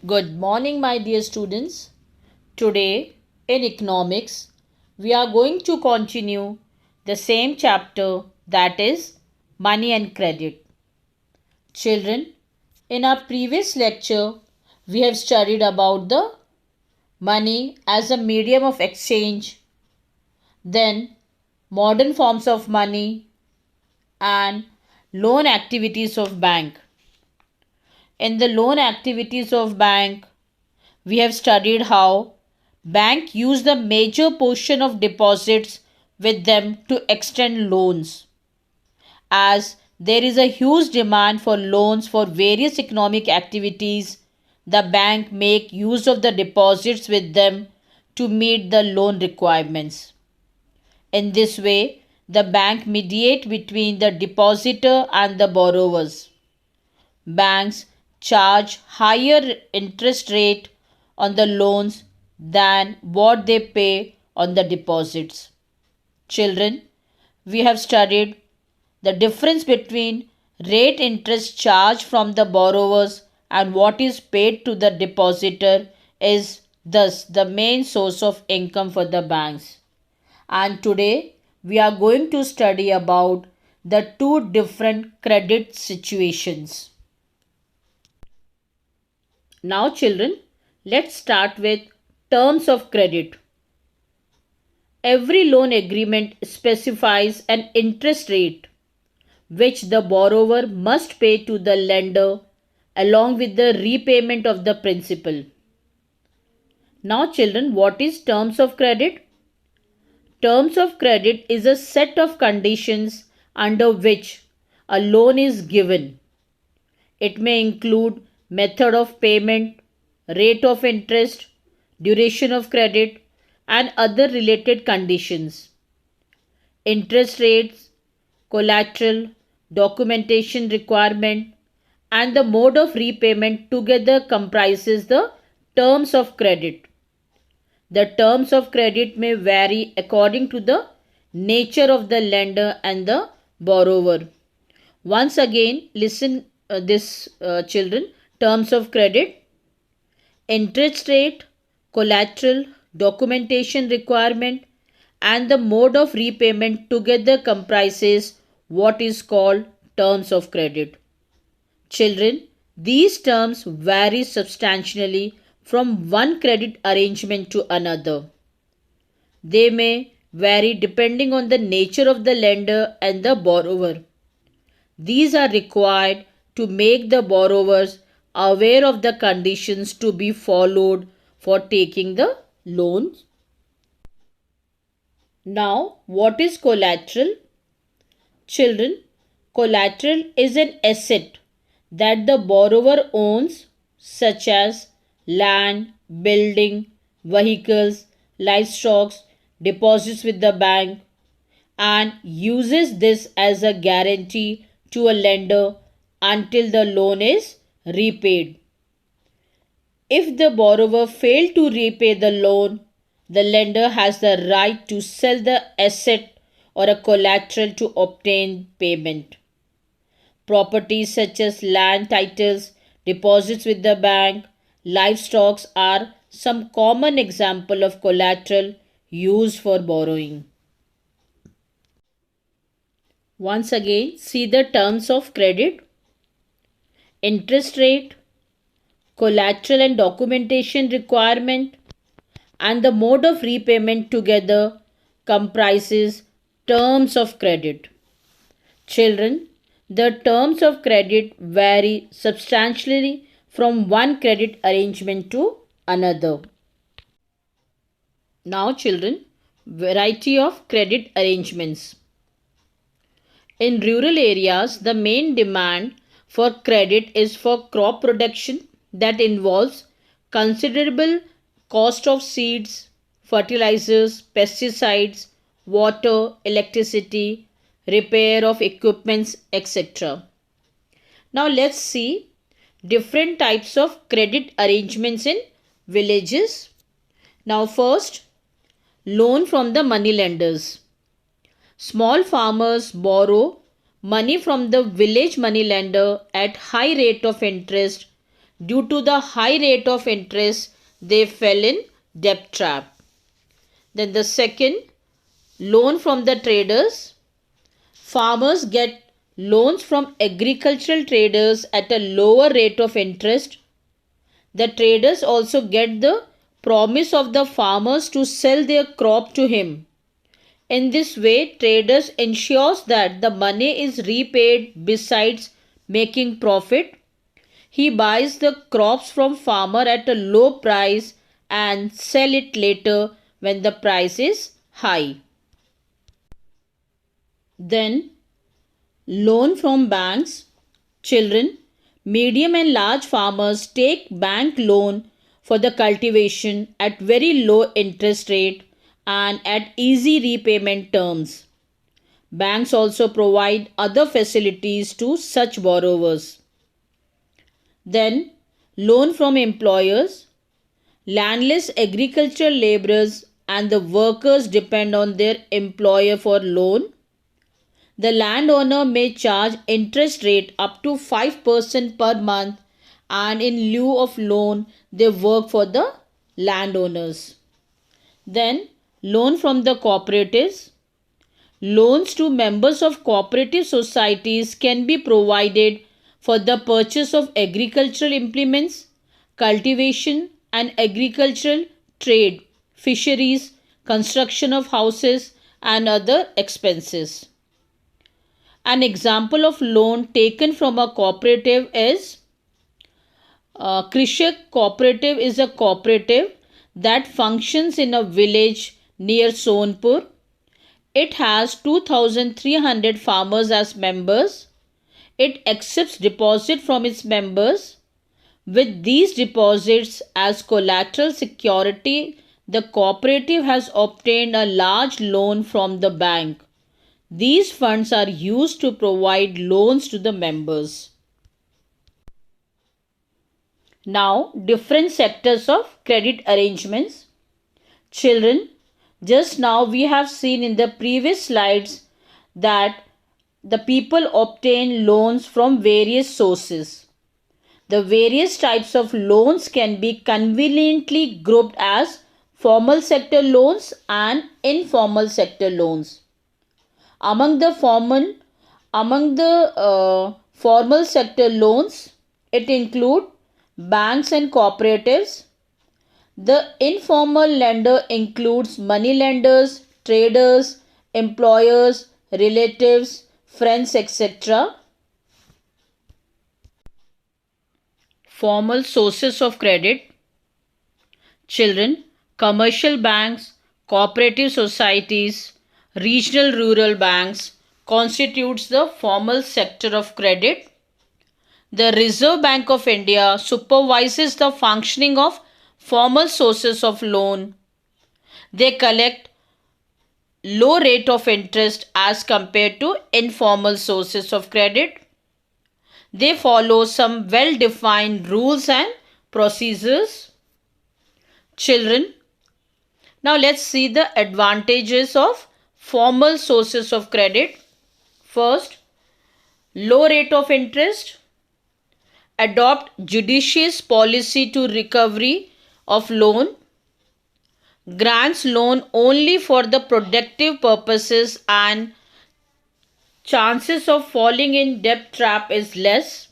Good morning, my dear students. Today in economics, we are going to continue the same chapter, that is money and credit. Children, in our previous lecture, we have studied about the money as a medium of exchange, then modern forms of money and loan activities of bank. In the loan activities of bank, we have studied how bank use the major portion of deposits with them to extend loans. As there is a huge demand for loans for various economic activities, the bank make use of the deposits with them to meet the loan requirements. In this way, the bank mediate between the depositor and the borrowers. Banks charge higher interest rate on the loans than what they pay on the deposits. Children, we have studied the difference between rate interest charged from the borrowers and what is paid to the depositor is thus the main source of income for the banks. And today we are going to study about the two different credit situations. Now, children, let's start with terms of credit. Every loan agreement specifies an interest rate which the borrower must pay to the lender along with the repayment of the principal. Now, children, what is terms of credit? Terms of credit is a set of conditions under which a loan is given. It may include method of payment, rate of interest, duration of credit, and other related conditions. Interest rates, collateral, documentation requirement, and the mode of repayment together comprises the terms of credit. The terms of credit may vary according to the nature of the lender and the borrower. Once again, listen this children. Terms of credit: interest rate, collateral, documentation requirement, and the mode of repayment together comprises what is called terms of credit. Children, these terms vary substantially from one credit arrangement to another. They may vary depending on the nature of the lender and the borrower. These are required to make the borrowers aware of the conditions to be followed for taking the loans. Now, what is collateral? Children, collateral is an asset that the borrower owns, such as land, building, vehicles, livestock, deposits with the bank, and uses this as a guarantee to a lender until the loan is repaid. If the borrower failed to repay the loan, the lender has the right to sell the asset or a collateral to obtain payment. Properties such as land titles, deposits with the bank, livestock are some common example of collateral used for borrowing. Once again, see the terms of credit. Interest rate, collateral and documentation requirement, and the mode of repayment together comprises terms of credit. Children, the terms of credit vary substantially from one credit arrangement to another. Now, children, variety of credit arrangements. In rural areas, the main demand for credit is for crop production that involves considerable cost of seeds, fertilizers, pesticides, water, electricity, repair of equipments, etc. Now let's see different types of credit arrangements in villages. Now first, loan from the money lenders. Small farmers borrow money from the village money lender at high rate of interest Due to the high rate of interest, they fell in debt trap. Then the second, loan from the traders. Farmers get loans from agricultural traders at a lower rate of interest. The traders also get the promise of the farmers to sell their crop to him. In this way, traders ensures that the money is repaid. Besides making profit, he buys the crops from farmer at a low price and sell it later when the price is high. Then, loan from banks. Children, medium and large farmers take bank loan for the cultivation at very low interest rate and at easy repayment terms. Banks also provide other facilities to such borrowers. Then, loan from employers. Landless agricultural laborers and the workers depend on their employer for loan. The landowner may charge interest rate up to 5% per month, and in lieu of loan, they work for the landowners. Then, loan from the cooperatives. Loans to members of cooperative societies can be provided for the purchase of agricultural implements, cultivation and agricultural trade, fisheries, construction of houses and other expenses. An example of loan taken from a cooperative is Krishak Cooperative is a cooperative that functions in a village near Sonpur. It has 2,300 farmers as members. It accepts deposit from its members. With these deposits as collateral security, the cooperative has obtained a large loan from the bank. These funds are used to provide loans to the members. Now, different sectors of credit arrangements. Children, just now we have seen in the previous slides that the people obtain loans from various sources. The various types of loans can be conveniently grouped as formal sector loans and informal sector loans. Among the formal sector loans, it includes banks and cooperatives. The informal lender includes money lenders, traders, employers, relatives, friends, etc. Formal sources of credit. Children, commercial banks, cooperative societies, regional rural banks constitutes the formal sector of credit. The Reserve Bank of India supervises the functioning of formal sources of loan. They collect low rate of interest as compared to informal sources of credit. They follow some well-defined rules and procedures. Children, now let's see the advantages of formal sources of credit. First, low rate of interest. Adopt judicious policy to recovery of loan. Grants loan only for the productive purposes and chances of falling in debt trap is less.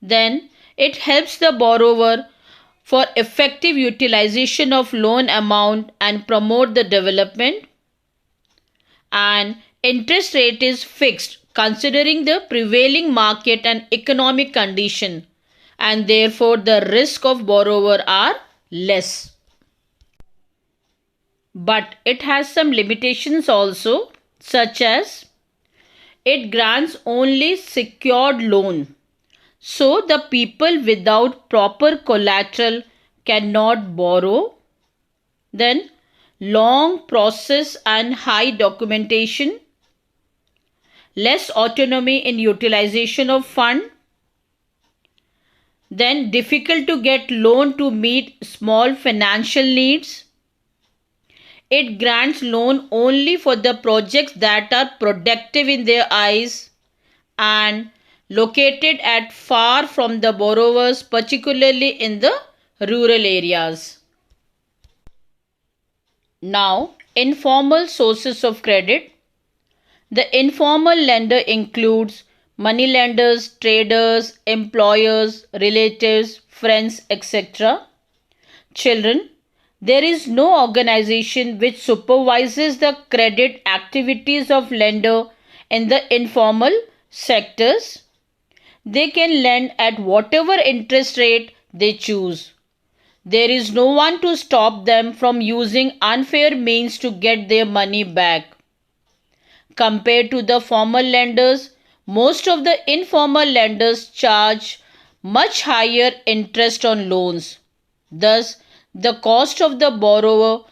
Then it helps the borrower for effective utilization of loan amount and promote the development. And interest rate is fixed considering the prevailing market and economic condition, and therefore the risk of borrower are less. But it has some limitations also, such as it grants only secured loan. So the people without proper collateral cannot borrow. Then long process and high documentation. Less autonomy in utilization of fund. Then difficult to get loan to meet small financial needs. It grants loan only for the projects that are productive in their eyes, and located at far from the borrowers, particularly in the rural areas. Now, informal sources of credit. The informal lender includes money lenders, traders, employers, relatives, friends, etc. Children, there is no organization which supervises the credit activities of lender in the informal sectors. They can lend at whatever interest rate they choose. There is no one to stop them from using unfair means to get their money back. Compared to the formal lenders, most of the informal lenders charge much higher interest on loans. Thus, the cost of the borrower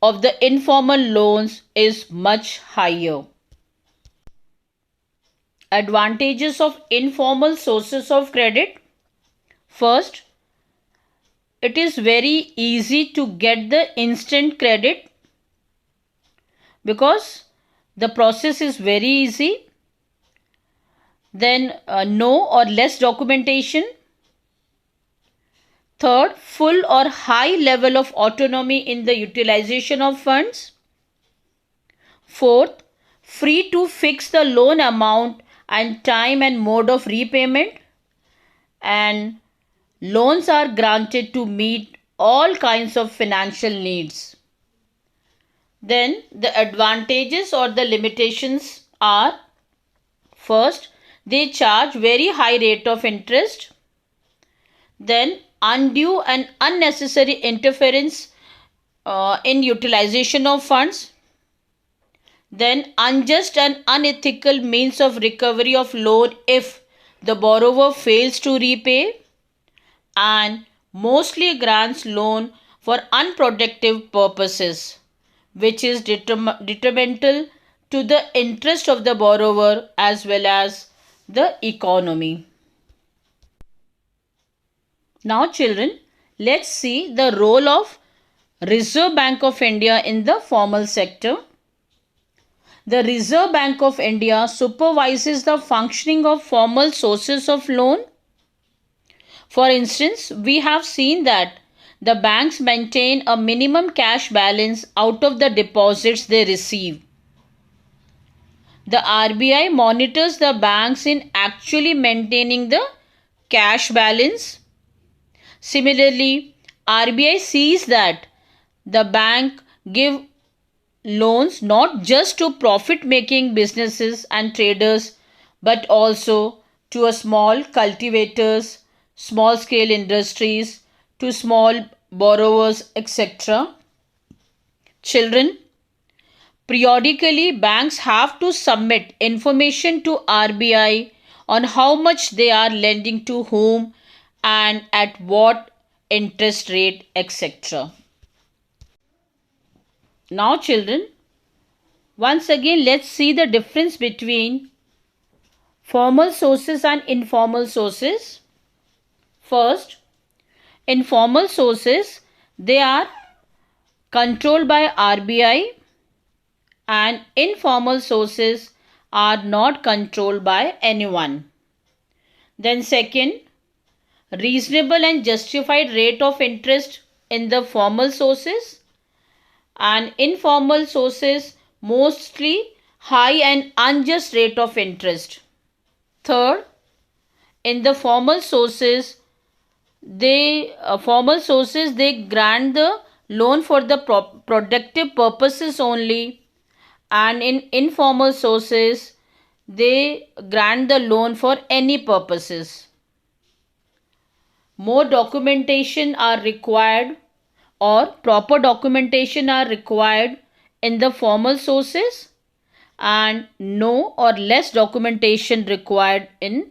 of the informal loans is much higher. Advantages of informal sources of credit. First, it is very easy to get the instant credit because the process is very easy. Then no or less documentation. Third, full or high level of autonomy in the utilization of funds. Fourth, free to fix the loan amount and time and mode of repayment. And loans are granted to meet all kinds of financial needs. Then the advantages or the limitations are: first, they charge very high rate of interest. Then undue and unnecessary interference in utilization of funds. Then unjust and unethical means of recovery of loan if the borrower fails to repay, and mostly grants loan for unproductive purposes, which is detrimental to the interest of the borrower as well as the economy. Now children, let's see the role of Reserve Bank of India in the formal sector. The Reserve Bank of India supervises the functioning of formal sources of loan. For instance, we have seen that the banks maintain a minimum cash balance out of the deposits they receive. The RBI monitors the banks in actually maintaining the cash balance. Similarly, RBI sees that the bank give loans not just to profit-making businesses and traders but also to a small cultivators, small-scale industries, to small borrowers, etc. Children, periodically banks have to submit information to RBI on how much they are lending to whom and at what interest rate, etc. Now children, once again let's see the difference between formal sources and informal sources. First, informal sources, they are controlled by RBI, and informal sources are not controlled by anyone. Then second, reasonable and justified rate of interest in the formal sources, and informal sources mostly high and unjust rate of interest. Third, in the formal sources they grant the loan for the productive purposes only, and in informal sources they grant the loan for any purposes. More documentation are required or proper documentation are required in the formal sources, and no or less documentation required in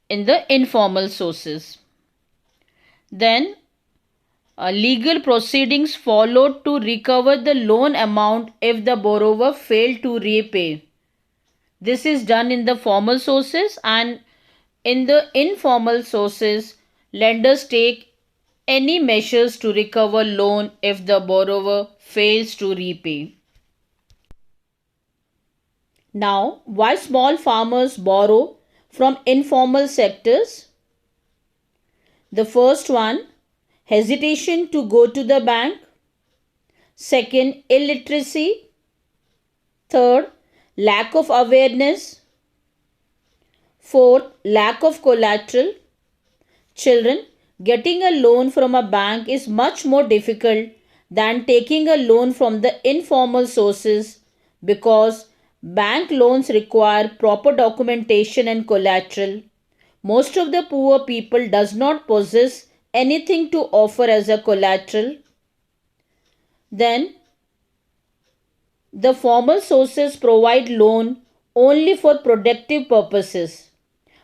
the informal sources. Then legal proceedings followed to recover the loan amount if the borrower failed to repay. This is done in the formal sources, and in the informal sources lenders take any measures to recover loan if the borrower fails to repay. Now, why small farmers borrow from informal sectors. The first one, hesitation to go to the bank. Second, illiteracy. Third, lack of awareness. Fourth, lack of collateral. Children, getting a loan from a bank is much more difficult than taking a loan from the informal sources because bank loans require proper documentation and collateral. Most of the poor people does not possess anything to offer as a collateral. Then the formal sources provide loan only for productive purposes,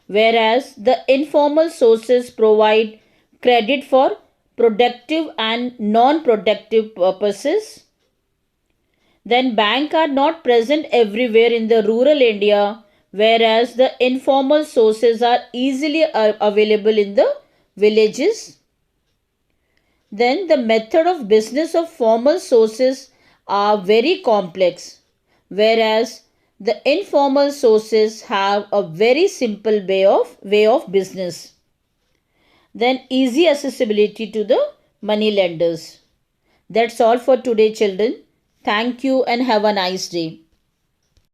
whereas the informal sources provide credit for productive and non-productive purposes. Then banks are not present everywhere in the rural India, whereas the informal sources are easily available in the villages. Then the method of business of formal sources are very complex, whereas the informal sources have a very simple way of business. Then easy accessibility to the money lenders. That's all for today, children. Thank you and have a nice day.